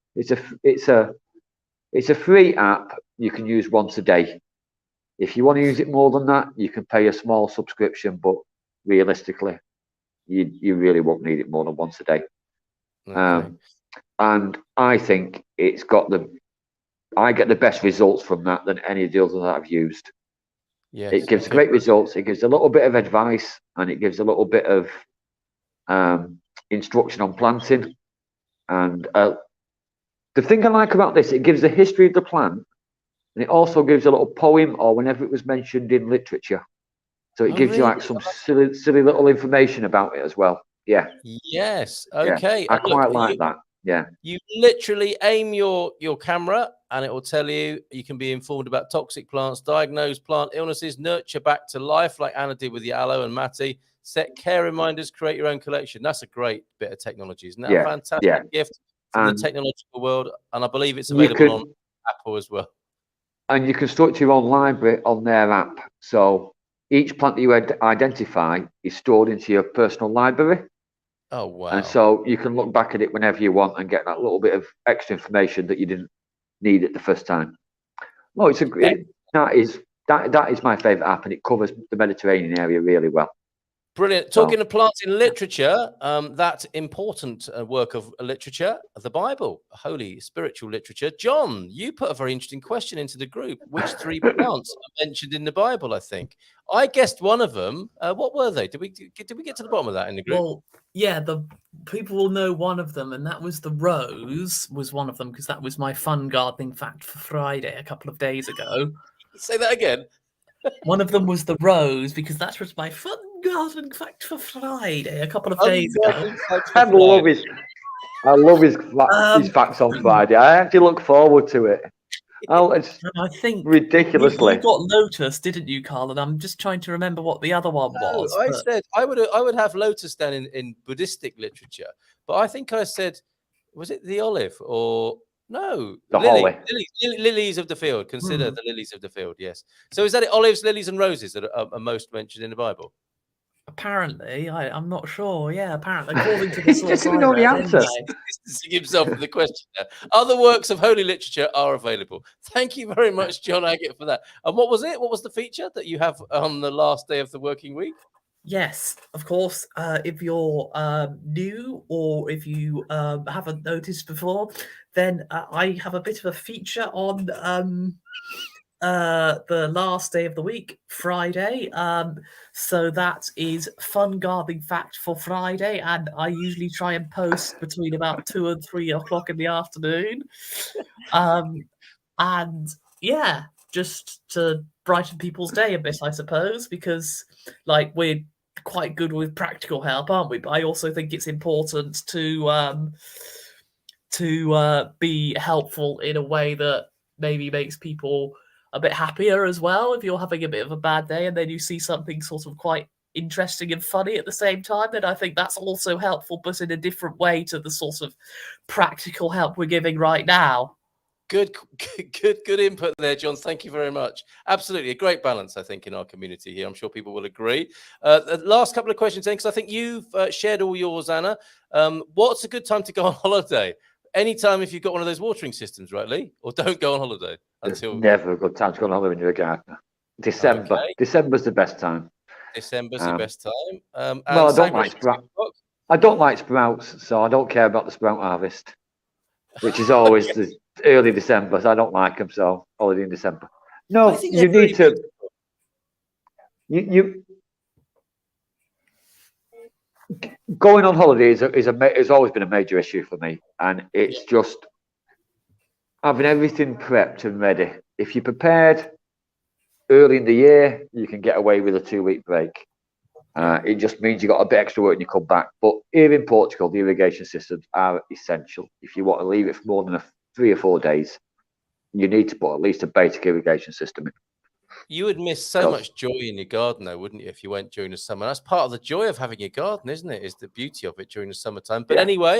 free app you can use once a day. If you want to use it more than that, you can pay a small subscription, but realistically, you really won't need it more than once a day. Okay. And I think I get the best results from that than any of the others that I've used. Yes, it gives great results. It gives a little bit of advice and it gives a little bit of instruction on planting and The thing I like about this, it gives the history of the plant, and it also gives a little poem or whenever it was mentioned in literature. So it gives you like some silly little information about it as well. Yeah. Yes. Yeah. Okay. I And look, quite like that. Yeah. You literally aim your camera and it will tell you can be informed about toxic plants, diagnose plant illnesses, nurture back to life like Anna did with the aloe and Matty, set care reminders, create your own collection. That's a great bit of technology, isn't that a fantastic gift from the technological world? And I believe it's available on Apple as well. And you can structure your own library on their app. So each plant that you identify is stored into your personal library. Oh, wow. And so you can look back at it whenever you want and get that little bit of extra information that you didn't need it the first time. No, it's that is my favorite app, and it covers the Mediterranean area really well. Brilliant. Talking of plants in literature, that important work of literature, the Bible, holy spiritual literature. John, you put a very interesting question into the group. Which 3 plants are mentioned in the Bible, I think? I guessed one of them. What were they? Did we get to the bottom of that in the group? Well, yeah, the people will know one of them, and that was the rose was one of them, because that was my fun gardening fact for Friday a couple of days ago. Say that again. One of them was the rose, because that was my fun gardening fact for Friday a couple of days ago. I love his facts on Friday. I actually look forward to it. Oh, it's think ridiculously. You got lotus, didn't you, Carl? And I'm just trying to remember what the other one was. I said I would have lotus down in Buddhistic literature, but I think I said, was it the olive or no? The lilies of the field. Consider the lilies of the field. Yes. So is that it? Olives, lilies, and roses that are most mentioned in the Bible? Apparently, I'm not sure. Yeah, apparently, according to the source, I know the answer. Distancing himself from the question. Other works of holy literature are available. Thank you very much, John Agate, for that. And what was it? What was the feature that you have on the last day of the working week? Yes, of course. If you're new or if you haven't noticed before, then I have a bit of a feature on the last day of the week, Friday. So that is fun gardening fact for Friday, and I usually try and post between about 2 and 3 o'clock in the afternoon. And yeah, just to brighten people's day a bit, I suppose, because like we're quite good with practical help, aren't we? But I also think it's important to be helpful in a way that maybe makes people a bit happier as well. If you're having a bit of a bad day and then you see something sort of quite interesting and funny at the same time, then I think that's also helpful, but in a different way to the sort of practical help we're giving right now. Good input there, John. Thank you very much. Absolutely, a great balance, I think, in our community here. I'm sure people will agree. The last couple of questions, then, because I think you've shared all yours, Anna. What's a good time to go on holiday? Anytime if you've got one of those watering systems, right, Lee? Or don't go on holiday until... There's never a good time to go on holiday when you're a gardener. December. Okay. December's the best time. December's the best time. Well, I don't like sprouts, so I don't care about the sprout harvest, which is always the early December. So I don't like them. So holiday in December. No, you need to. You going on holidays has always been a major issue for me, and it's just having everything prepped and ready. If you're prepared early in the year, you can get away with a 2-week break. It just means you got a bit extra work when you come back. But here in Portugal, the irrigation systems are essential. If you want to leave it for more than 3 or 4 days, you need to put at least a basic irrigation system in. You would miss so much joy in your garden, though, wouldn't you, if you went during the summer? That's part of the joy of having a garden, isn't it? Is the beauty of it during the summertime. But anyway,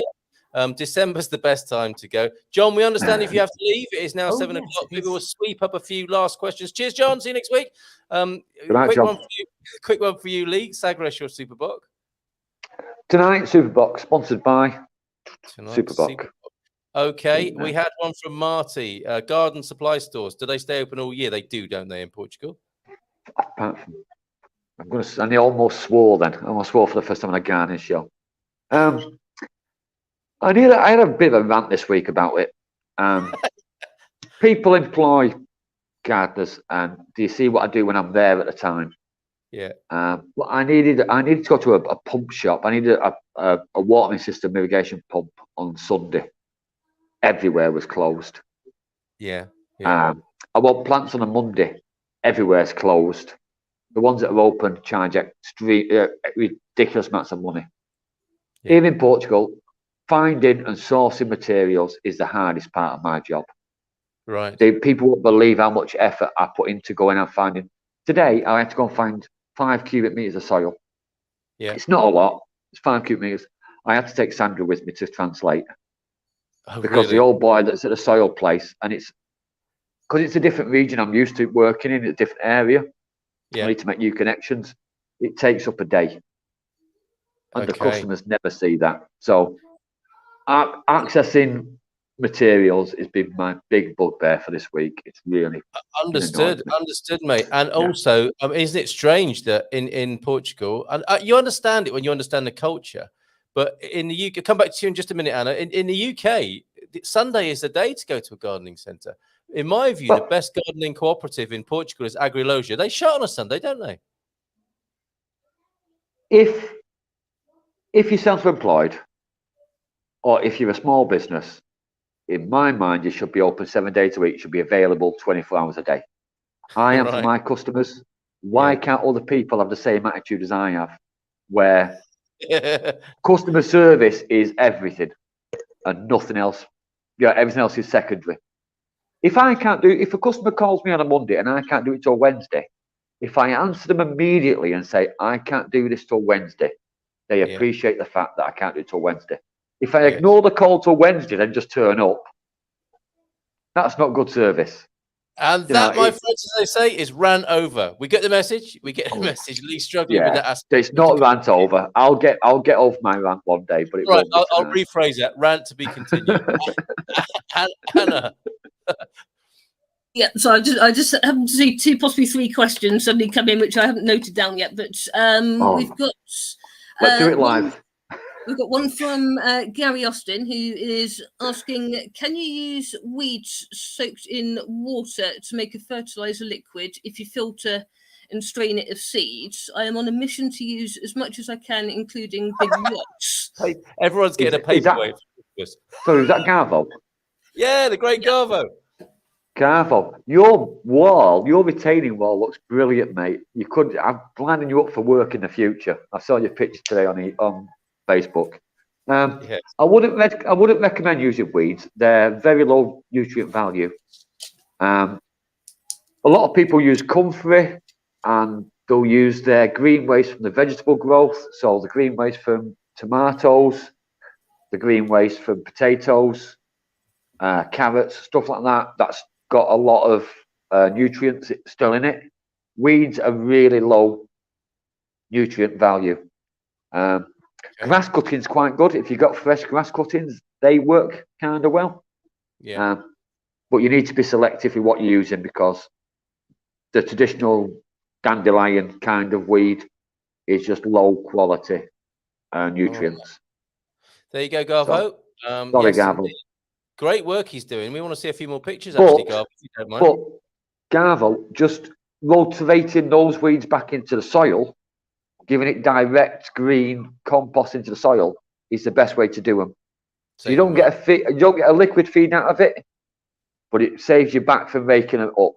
December's the best time to go. John, we understand if you have to leave. It is now 7 o'clock. Maybe we'll sweep up a few last questions. Cheers, John. See you next week. Quick one for you, Lee. Sagres, your Superbox. Tonight, Superbox, sponsored by Superbox. Okay, we had one from Marty. Garden supply stores. Do they stay open all year? They do, don't they, in Portugal? I almost swore then. I almost swore for the first time on a gardening show. I had a bit of a rant this week about it. People employ gardeners, and do you see what I do when I'm there at the time? Yeah. Well, I needed to go to a pump shop. I needed a watering system irrigation pump on Sunday. everywhere was closed. Yeah. Yeah. I want plants on a Monday, everywhere's closed. The ones that are open charge ridiculous amounts of money. Yeah. Here in Portugal, finding and sourcing materials is the hardest part of my job. Right. People won't believe how much effort I put into going and finding. Today, I had to go and find 5 cubic meters of soil. Yeah. It's not a lot. It's 5 cubic meters. I had to take Sandra with me to translate because really? the old boy that's at the soil place, and it's because it's a different region I'm used to working in a different area. Yeah. I need to make new connections. It takes up a day, and the customers never see that. So, accessing materials has been my big bugbear for this week. It's really understood, mate. And also, isn't it strange that in Portugal, and you understand it when you understand the culture, but in the UK, come back to you in just a minute, Anna. In the UK, Sunday is the day to go to a gardening centre. In my view, the best gardening cooperative in Portugal is Agrilogia. They shut on a Sunday, don't they? If you're self-employed, or if you're a small business, in my mind, you should be open 7 days a week. You should be available 24 hours a day. I am for my customers. Why can't other people have the same attitude as I have, where customer service is everything and nothing else? Yeah, everything else is secondary. If a customer calls me on a Monday and I can't do it till Wednesday, if I answer them immediately and say I can't do this till Wednesday, they appreciate the fact that I can't do it till Wednesday. If I ignore the call till Wednesday, then just turn up, that's not good service. And that, my friends, as they say, is ran over. We get the message. We get the message. Lee's struggling with that aspect. It's not rant over. I'll get over my rant one day, but it right. won't I'll rephrase that. Rant to be continued. Hannah. Yeah, so I just happen to see 2, possibly 3 questions suddenly come in, which I haven't noted down yet. But we've got. Let's do it live. We've got one from Gary Austin, who is asking, can you use weeds soaked in water to make a fertilizer liquid if you filter and strain it of seeds? I am on a mission to use as much as I can, including big rocks. Everyone's getting a paperweight. So is that Garvo? Yeah, the great Garvo. Garvo, your retaining wall looks brilliant, mate. I'm lining you up for work in the future. I saw your picture today on Facebook. I wouldn't recommend using weeds. They're very low nutrient value. A lot of people use comfrey, and they'll use their green waste from the vegetable growth. So the green waste from tomatoes, the green waste from potatoes, carrots, stuff like that. That's got a lot of nutrients still in it. Weeds are really low nutrient value. Grass cuttings quite good. If you've got fresh grass cuttings, they work kind of well. Yeah. But you need to be selective in what you're using, because the traditional dandelion kind of weed is just low quality nutrients. There you go, Garvo. Sorry, Garvo. Great work he's doing. We want to see a few more pictures, actually, Garvo, if you don't mind. But Garvo, just rotating those weeds back into the soil, giving it direct green compost into the soil, is the best way to do them. So you don't get a liquid feed out of it, but it saves you back from raking it up.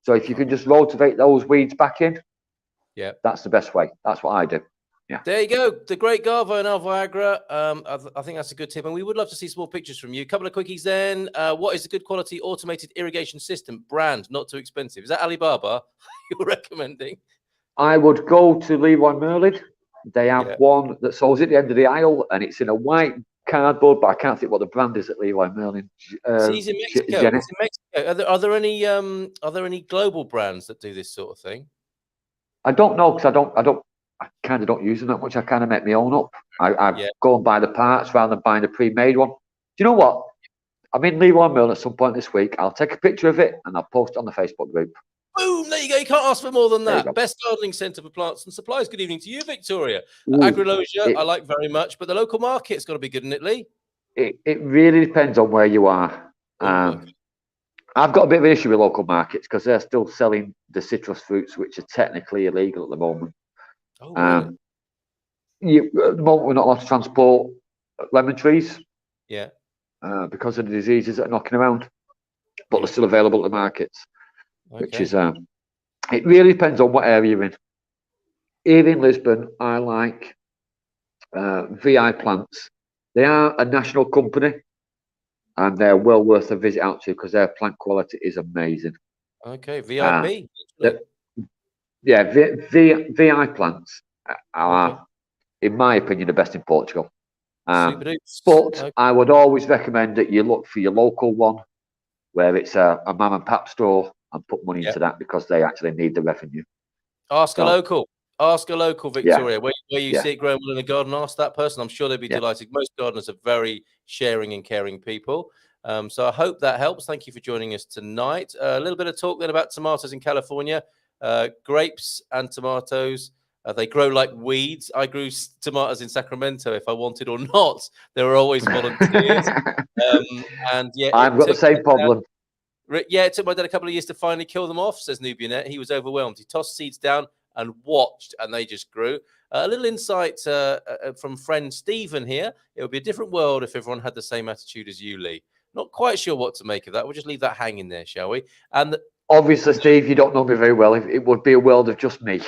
So if you can just rotate those weeds back in, that's the best way. That's what I do. Yeah. There you go. The great Garvo and Viagra. I think that's a good tip, and we would love to see some more pictures from you. A couple of quickies then. What is a good quality automated irrigation system? Brand, not too expensive. Is that Alibaba you're recommending? I would go to Leroy Merlin. They have one that sells at the end of the aisle, and it's in a white cardboard, but I can't think what the brand is at Leroy Merlin. He's in Mexico. He's in Mexico. Are there any global brands that do this sort of thing? I don't know, because I kind of don't use them that much. I kind of make my own up. I go and buy the parts rather than buying a pre-made one. Do you know what? I'm in Leroy Merlin at some point this week. I'll take a picture of it and I'll post it on the Facebook group. Boom! There you go. You can't ask for more than that. Best gardening centre for plants and supplies. Good evening to you, Victoria. Agrilogia, I like very much, but the local market's got to be good, isn't it, Lee? It really depends on where you are. I've got a bit of an issue with local markets because they're still selling the citrus fruits, which are technically illegal at the moment. Oh, really? At the moment, we're not allowed to transport lemon trees. Yeah. because of the diseases that are knocking around, but they're still available at the markets. Which is it really depends on what area you're in. Here in Lisbon, I like VI plants. They are a national company, and they're well worth a visit out to because their plant quality is amazing. Okay, VIP. VI plants are, in my opinion, the best in Portugal. But I would always recommend that you look for your local one, where it's a mum and pap store, and put money into that because they actually need the revenue. Ask a local, Victoria. Where you see it growing well in a garden, ask that person. I'm sure they'd be delighted. Most gardeners are very sharing and caring people. So I hope that helps. Thank you for joining us tonight. A little bit of talk then about tomatoes in California. Grapes and tomatoes. They grow like weeds. I grew tomatoes in Sacramento if I wanted or not. There were always volunteers. I've got the same problem. It took my dad a couple of years to finally kill them off, says Nubianet. He was overwhelmed. He tossed seeds down and watched, and they just grew. A little insight from friend Stephen here. It would be a different world if everyone had the same attitude as you, Lee. Not quite sure what to make of that. We'll just leave that hanging there, shall we? And obviously, Steve, you don't know me very well. It would be a world of just me.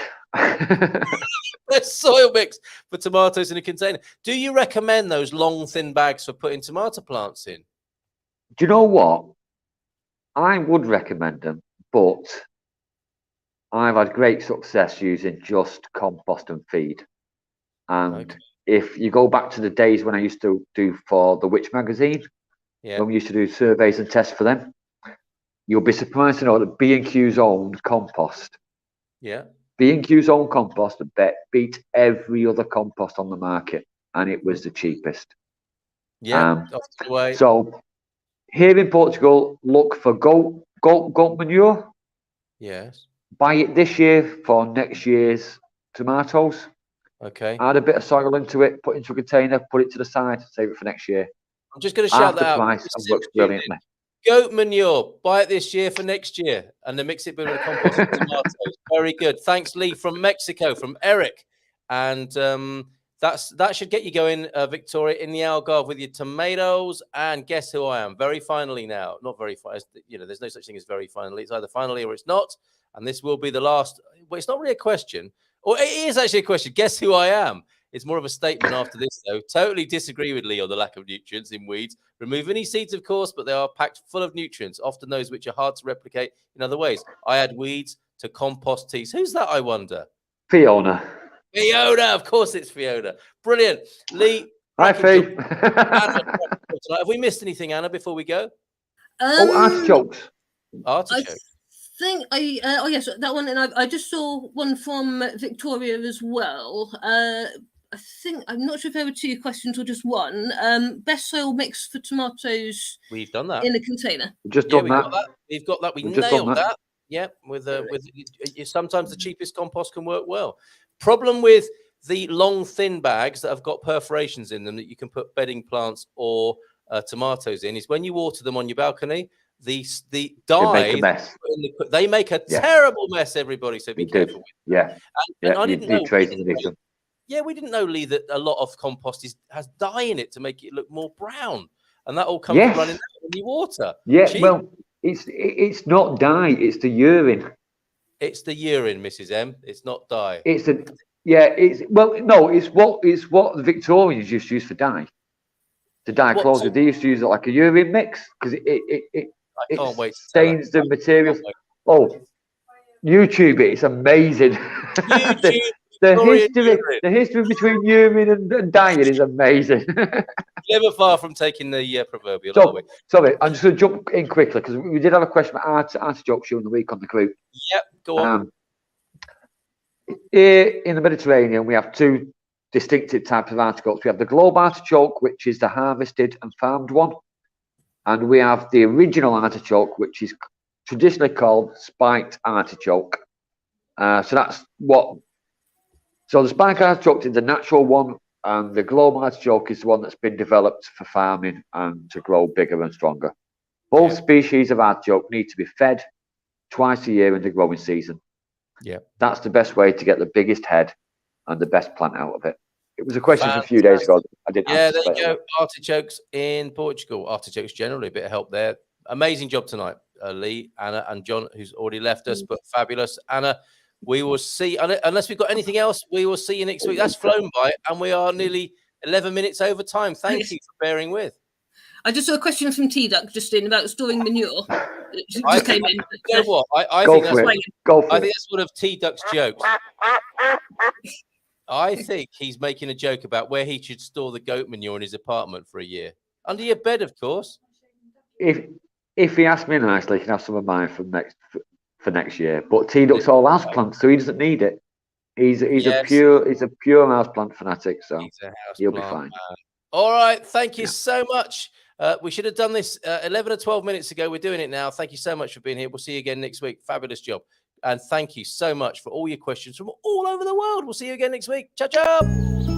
There's soil mix for tomatoes in a container. Do you recommend those long, thin bags for putting tomato plants in? Do you know what? I would recommend them, but I've had great success using just compost and feed. And if you go back to the days when I used to do for the Witch magazine, when we used to do surveys and tests for them, you'll be surprised to know that B&Q's owned compost. B&Q's own compost beat every other compost on the market, and it was the cheapest. So here in Portugal, look for goat manure. Yes. Buy it this year for next year's tomatoes. Add a bit of soil into it, put it into a container, put it to the side, save it for next year. I'm just going to shout that out. Price and works brilliantly. Goat manure, buy it this year for next year, and then mix it with a compost for tomatoes. Very good. Thanks, Lee, from Mexico, from Eric. And that should get you going, Victoria, in the Algarve with your tomatoes. And guess who I am? Very finally now. Not very finally. There's no such thing as very finally. It's either finally or it's not. And this will be the last. Well, it's not really a question. Or it is actually a question. Guess who I am? It's more of a statement after this, though. Totally disagree with Lee on the lack of nutrients in weeds. Remove any seeds, of course, but they are packed full of nutrients, often those which are hard to replicate in other ways. I add weeds to compost teas. Who's that, I wonder? Fiona. Fiona, of course it's Fiona. Brilliant. Lee. Hi, Fee. Have we missed anything, Anna, before we go? Artichokes. Artichoke. Yes, that one, and I just saw one from Victoria as well. I'm not sure if there were two questions or just one. Best soil mix for tomatoes. We've done that in a container. We've just done that. We've got that. We nailed that. Yeah, with sometimes the cheapest compost can work well. Problem with the long, thin bags that have got perforations in them that you can put bedding plants or tomatoes in is when you water them on your balcony. The dye they make a terrible mess, everybody, so be careful with them. And I didn't know we didn't know, Lee, that a lot of compost has dye in it to make it look more brown, and that all comes running out when you water. Well, it's not dye, it's the urine. It's the urine, Mrs. M. It's not dye. It's what the Victorians used to use for dye. To dye clothes, they used to use it like a urine mix because it stains the materials. Oh, YouTube it! It's amazing. the history between urine and dyeing is amazing. Never far from taking the proverbial. Sorry, I'm just going to jump in quickly because we did have a question about artichokes during the week on the group. Yep, go on. Here in the Mediterranean, we have two distinctive types of artichokes. We have the globe artichoke, which is the harvested and farmed one, and we have the original artichoke, which is traditionally called spiked artichoke. So the spiked artichoke is the natural one, and the globe artichoke is the one that's been developed for farming and to grow bigger and stronger. Both species of artichoke need to be fed twice a year in the growing season. That's the best way to get the biggest head and the best plant out of it. It was a question from a few days ago. I didn't Yeah, answer there straight you go. away. Artichokes in Portugal. Artichokes generally, a bit of help there. Amazing job tonight, Lee, Anna, and John, who's already left us, but fabulous. Anna, we will see, unless we've got anything else, we will see you next week. That's flown by, and we are nearly 11 minutes over time. Thank you for bearing with. I just saw a question from T-Duck just in about storing manure. It just came in. You know what? I Go think for that's it. Go for I it. think that's one of T-Duck's jokes. I think he's making a joke about where he should store the goat manure in his apartment for a year. Under your bed, of course. If he asks me nicely, he can have some of mine for next year. But T-Duck's all house plants, so he doesn't need it. He's a pure house plant fanatic, so he'll be fine. Man. All right, thank you so much. We should have done this 11 or 12 minutes ago. We're doing it now. Thank you so much for being here. We'll see you again next week. Fabulous job. And thank you so much for all your questions from all over the world. We'll see you again next week. Ciao, ciao.